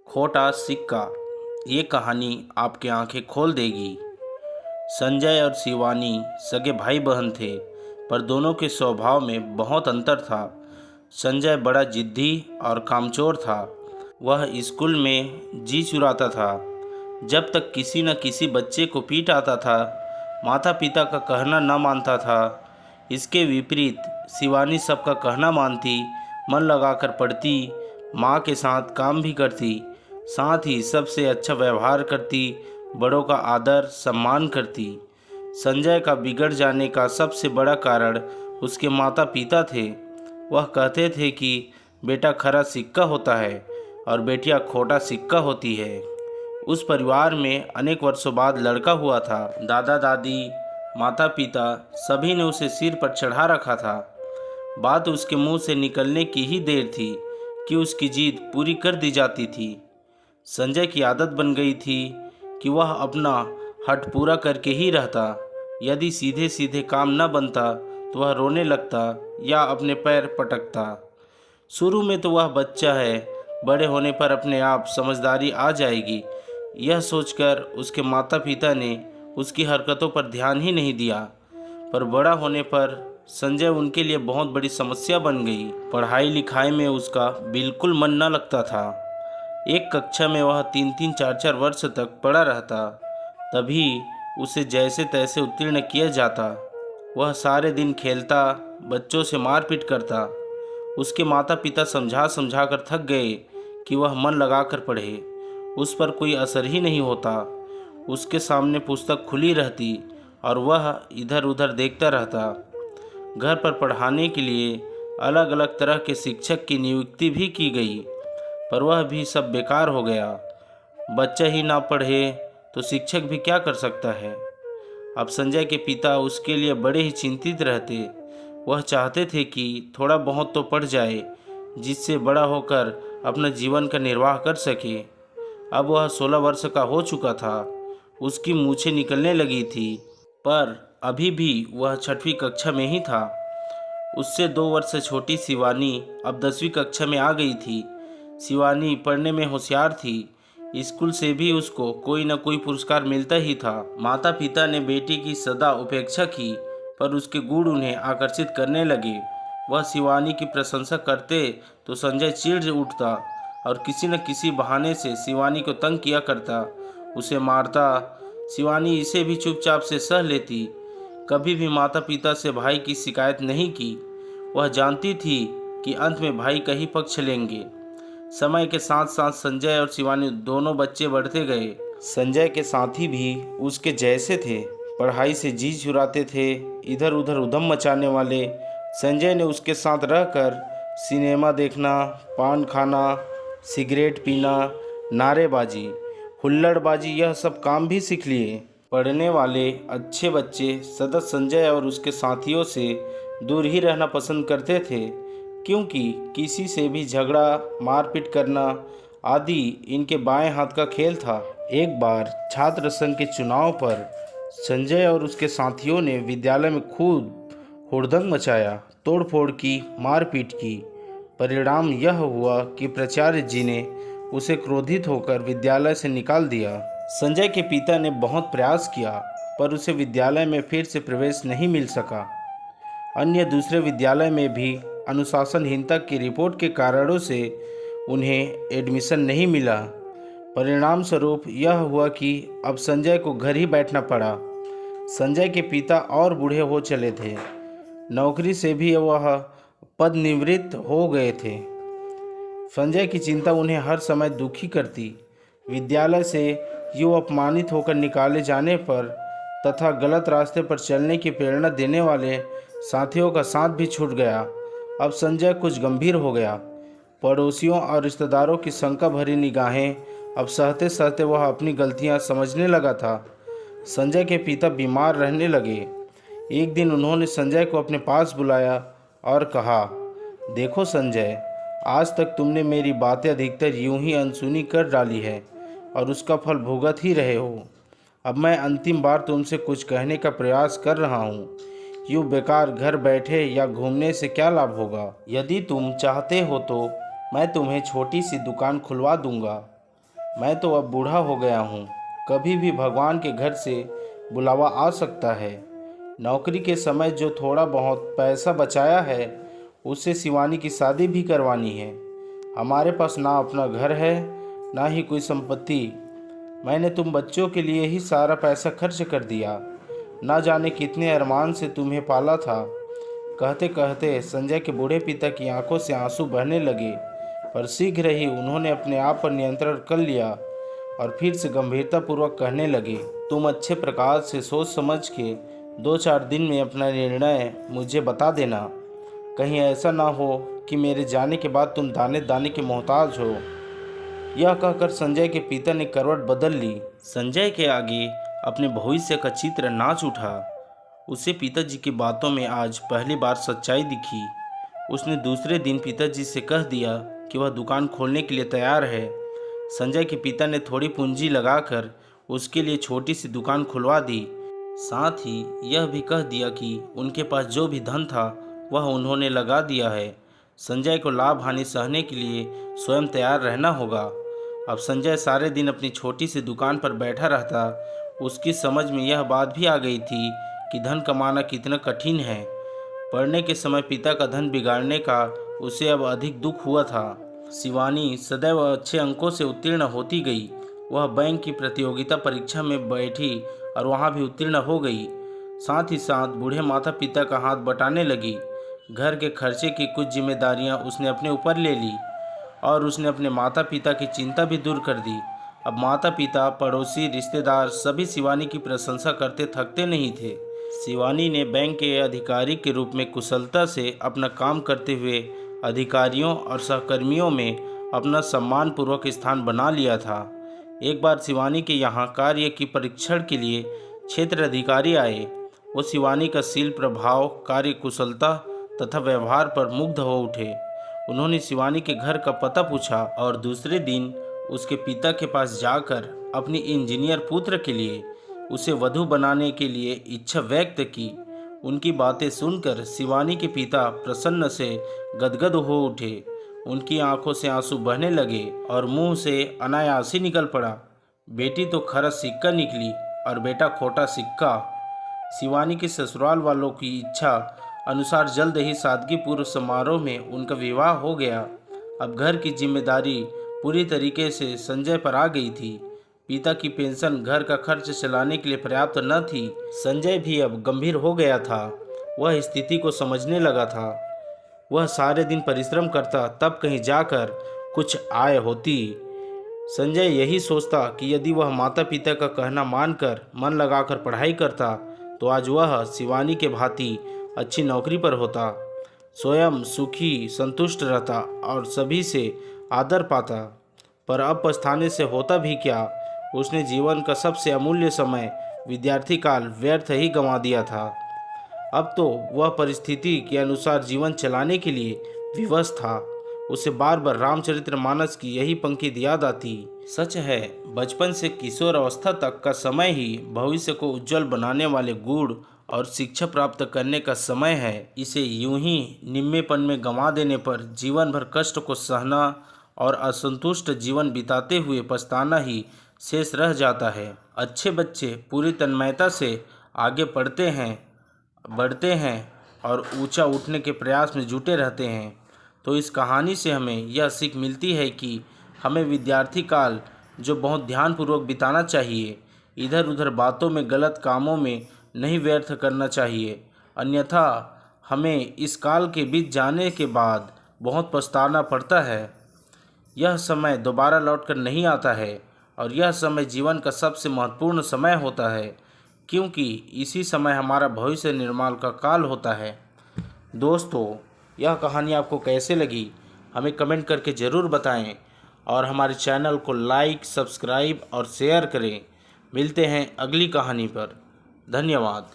खोटा सिक्का। ये कहानी आपकी आंखें खोल देगी। संजय और शिवानी सगे भाई बहन थे, पर दोनों के स्वभाव में बहुत अंतर था। संजय बड़ा जिद्दी और कामचोर था। वह स्कूल में जी चुराता था। जब तक किसी न किसी बच्चे को पीट आता था, माता पिता का कहना न मानता था। इसके विपरीत शिवानी सबका कहना मानती, मन लगाकर पढ़ती, माँ के साथ काम भी करती, साथ ही सबसे अच्छा व्यवहार करती, बड़ों का आदर सम्मान करती। संजय का बिगड़ जाने का सबसे बड़ा कारण उसके माता पिता थे। वह कहते थे कि बेटा खरा सिक्का होता है और बेटियां खोटा सिक्का होती है। उस परिवार में अनेक वर्षों बाद लड़का हुआ था। दादा दादी, माता पिता सभी ने उसे सिर पर चढ़ा रखा था। बात उसके मुंह से निकलने की ही देर थी कि उसकी जीत पूरी कर दी जाती थी। संजय की आदत बन गई थी कि वह अपना हट पूरा करके ही रहता। यदि सीधे सीधे काम न बनता तो वह रोने लगता या अपने पैर पटकता। शुरू में तो वह बच्चा है, बड़े होने पर अपने आप समझदारी आ जाएगी, यह सोचकर उसके माता पिता ने उसकी हरकतों पर ध्यान ही नहीं दिया। पर बड़ा होने पर संजय उनके लिए बहुत बड़ी समस्या बन गई। पढ़ाई लिखाई में उसका बिल्कुल मन न लगता था। एक कक्षा में वह 3-3 4-4 वर्ष तक पढ़ा रहता, तभी उसे जैसे तैसे उत्तीर्ण किया जाता। वह सारे दिन खेलता, बच्चों से मारपीट करता। उसके माता पिता समझा समझा कर थक गए कि वह मन लगाकर पढ़े। उस पर कोई असर ही नहीं होता। उसके सामने पुस्तक खुली रहती और वह इधर उधर देखता रहता। घर पर पढ़ाने के लिए अलग अलग तरह के शिक्षक की नियुक्ति भी की गई, पर वह भी सब बेकार हो गया। बच्चा ही ना पढ़े तो शिक्षक भी क्या कर सकता है। अब संजय के पिता उसके लिए बड़े ही चिंतित रहते। वह चाहते थे कि थोड़ा बहुत तो पढ़ जाए, जिससे बड़ा होकर अपना जीवन का निर्वाह कर सके। अब वह 16 वर्ष का हो चुका था। उसकी मूछें निकलने लगी थी, पर अभी भी वह 6वीं कक्षा में ही था। उससे 2 वर्ष छोटी शिवानी अब 10वीं कक्षा में आ गई थी। शिवानी पढ़ने में होशियार थी। स्कूल से भी उसको कोई न कोई पुरस्कार मिलता ही था। माता पिता ने बेटी की सदा उपेक्षा की, पर उसके गुण उन्हें आकर्षित करने लगे। वह शिवानी की प्रशंसा करते तो संजय चिढ़ उठता और किसी न किसी बहाने से शिवानी को तंग किया करता, उसे मारता। शिवानी इसे भी चुपचाप से सह लेती। कभी भी माता पिता से भाई की शिकायत नहीं की। वह जानती थी कि अंत में भाई का ही पक्ष लेंगे। समय के साथ साथ संजय और शिवानी दोनों बच्चे बढ़ते गए। संजय के साथी भी उसके जैसे थे, पढ़ाई से जी चुराते थे, इधर उधर उधम मचाने वाले। संजय ने उसके साथ रहकर सिनेमा देखना, पान खाना, सिगरेट पीना, नारेबाजी, हुल्लड़बाजी, यह सब काम भी सीख लिए। पढ़ने वाले अच्छे बच्चे सतत संजय और उसके साथियों से दूर ही रहना पसंद करते थे, क्योंकि किसी से भी झगड़ा, मारपीट करना आदि इनके बाएं हाथ का खेल था। एक बार छात्र संघ के चुनाव पर संजय और उसके साथियों ने विद्यालय में खूब हुड़दंग मचाया, तोड़फोड़ की, मारपीट की। परिणाम यह हुआ कि प्राचार्य जी ने उसे क्रोधित होकर विद्यालय से निकाल दिया। संजय के पिता ने बहुत प्रयास किया, पर उसे विद्यालय में फिर से प्रवेश नहीं मिल सका। अन्य दूसरे विद्यालय में भी अनुशासनहीनता की रिपोर्ट के कारणों से उन्हें एडमिशन नहीं मिला। परिणाम स्वरूप यह हुआ कि अब संजय को घर ही बैठना पड़ा। संजय के पिता और बूढ़े हो चले थे। नौकरी से भी वह पदनिवृत्त हो गए थे। संजय की चिंता उन्हें हर समय दुखी करती। विद्यालय से यूँ अपमानित होकर निकाले जाने पर तथा गलत रास्ते पर चलने की प्रेरणा देने वाले साथियों का साथ भी छूट गया। अब संजय कुछ गंभीर हो गया। पड़ोसियों और रिश्तेदारों की शंका भरी निगाहें, अब सहते सहते वह अपनी गलतियां समझने लगा था। संजय के पिता बीमार रहने लगे। एक दिन उन्होंने संजय को अपने पास बुलाया और कहा, देखो संजय, आज तक तुमने मेरी बातें अधिकतर यूं ही अनसुनी कर डाली है और उसका फल भुगत ही रहे हो। अब मैं अंतिम बार तुमसे कुछ कहने का प्रयास कर रहा हूँ। यूँ बेकार घर बैठे या घूमने से क्या लाभ होगा। यदि तुम चाहते हो तो मैं तुम्हें छोटी सी दुकान खुलवा दूंगा। मैं तो अब बूढ़ा हो गया हूँ, कभी भी भगवान के घर से बुलावा आ सकता है। नौकरी के समय जो थोड़ा बहुत पैसा बचाया है उससे शिवानी की शादी भी करवानी है। हमारे पास ना अपना घर है ना ही कोई संपत्ति। मैंने तुम बच्चों के लिए ही सारा पैसा खर्च कर दिया। ना जाने कितने अरमान से तुम्हें पाला था। कहते कहते संजय के बूढ़े पिता की आंखों से आंसू बहने लगे, पर शीघ्र ही उन्होंने अपने आप पर नियंत्रण कर लिया और फिर से गंभीरतापूर्वक कहने लगे, तुम अच्छे प्रकार से सोच समझ के 2-4 दिन में अपना निर्णय मुझे बता देना। कहीं ऐसा ना हो कि मेरे जाने के बाद तुम दाने दाने के मोहताज हो। यह कहकर संजय के पिता ने करवट बदल ली। संजय के आगे अपने भविष्य का चित्र नाच उठा। उसे पिताजी की बातों में आज पहली बार सच्चाई दिखी। उसने दूसरे दिन पिताजी से कह दिया कि वह दुकान खोलने के लिए तैयार है। संजय के पिता ने थोड़ी पूंजी लगाकर उसके लिए छोटी सी दुकान खुलवा दी। साथ ही यह भी कह दिया कि उनके पास जो भी धन था वह उन्होंने लगा दिया है। संजय को लाभ हानि सहने के लिए स्वयं तैयार रहना होगा। अब संजय सारे दिन अपनी छोटी सी दुकान पर बैठा रहता। उसकी समझ में यह बात भी आ गई थी कि धन कमाना कितना कठिन है। पढ़ने के समय पिता का धन बिगाड़ने का उसे अब अधिक दुख हुआ था। शिवानी सदैव अच्छे अंकों से उत्तीर्ण होती गई। वह बैंक की प्रतियोगिता परीक्षा में बैठी और वहां भी उत्तीर्ण हो गई। साथ ही साथ बूढ़े माता पिता का हाथ बटाने लगी। घर के खर्चे की कुछ जिम्मेदारियां उसने अपने ऊपर ले ली और उसने अपने माता पिता की चिंता भी दूर कर दी। अब माता पिता, पड़ोसी, रिश्तेदार सभी शिवानी की प्रशंसा करते थकते नहीं थे। शिवानी ने बैंक के अधिकारी के रूप में कुशलता से अपना काम करते हुए अधिकारियों और सहकर्मियों में अपना सम्मानपूर्वक स्थान बना लिया था। एक बार शिवानी के यहाँ कार्य की परीक्षण के लिए क्षेत्र अधिकारी आए। वो शिवानी का शील प्रभाव, कार्य कुशलता तथा व्यवहार पर मुग्ध हो उठे। उन्होंने शिवानी के घर का पता पूछा और दूसरे दिन उसके पिता के पास जाकर अपनी इंजीनियर पुत्र के लिए उसे वधू बनाने के लिए इच्छा व्यक्त की। उनकी बातें सुनकर शिवानी के पिता प्रसन्न से गदगद हो उठे। उनकी आंखों से आंसू बहने लगे और मुंह से अनायास ही निकल पड़ा, बेटी तो खरा सिक्का निकली और बेटा खोटा सिक्का। शिवानी के ससुराल वालों की इच्छा अनुसार जल्द ही सादगीपूर्व समारोह में उनका विवाह हो गया। अब घर की जिम्मेदारी पूरी तरीके से संजय पर आ गई थी। पिता की पेंशन घर का खर्च चलाने के लिए पर्याप्त न थी। संजय भी अब गंभीर हो गया था। वह स्थिति को समझने लगा था। वह सारे दिन परिश्रम करता, तब कहीं जाकर कुछ आय होती। संजय यही सोचता कि यदि वह माता पिता का कहना मानकर मन लगाकर पढ़ाई करता तो आज वह शिवानी के भांति अच्छी नौकरी पर होता, स्वयं सुखी संतुष्ट रहता और सभी से आदर पाता। पर अब पछताने से होता भी क्या। उसने जीवन का सबसे अमूल्य समय, विद्यार्थी काल, व्यर्थ ही गंवा दिया था। अब तो वह परिस्थिति के अनुसार जीवन चलाने के लिए विवश था। उसे बार बार रामचरितमानस की यही पंक्ति याद आती, सच है बचपन से किशोर अवस्था तक का समय ही भविष्य को उज्जवल बनाने वाले गुण और शिक्षा प्राप्त करने का समय है। इसे यूं ही निम्नेपन में गंवा देने पर जीवन भर कष्ट को सहना और असंतुष्ट जीवन बिताते हुए पछताना ही शेष रह जाता है। अच्छे बच्चे पूरी तन्मयता से आगे बढ़ते हैं और ऊंचा उठने के प्रयास में जुटे रहते हैं। तो इस कहानी से हमें यह सीख मिलती है कि हमें विद्यार्थी काल जो बहुत ध्यानपूर्वक बिताना चाहिए, इधर उधर बातों में, गलत कामों में नहीं व्यर्थ करना चाहिए। अन्यथा हमें इस काल के बीत जाने के बाद बहुत पछताना पड़ता है। यह समय दोबारा लौटकर नहीं आता है और यह समय जीवन का सबसे महत्वपूर्ण समय होता है, क्योंकि इसी समय हमारा भविष्य निर्माण का काल होता है। दोस्तों, यह कहानी आपको कैसे लगी हमें कमेंट करके ज़रूर बताएं और हमारे चैनल को लाइक, सब्सक्राइब और शेयर करें। मिलते हैं अगली कहानी पर। धन्यवाद।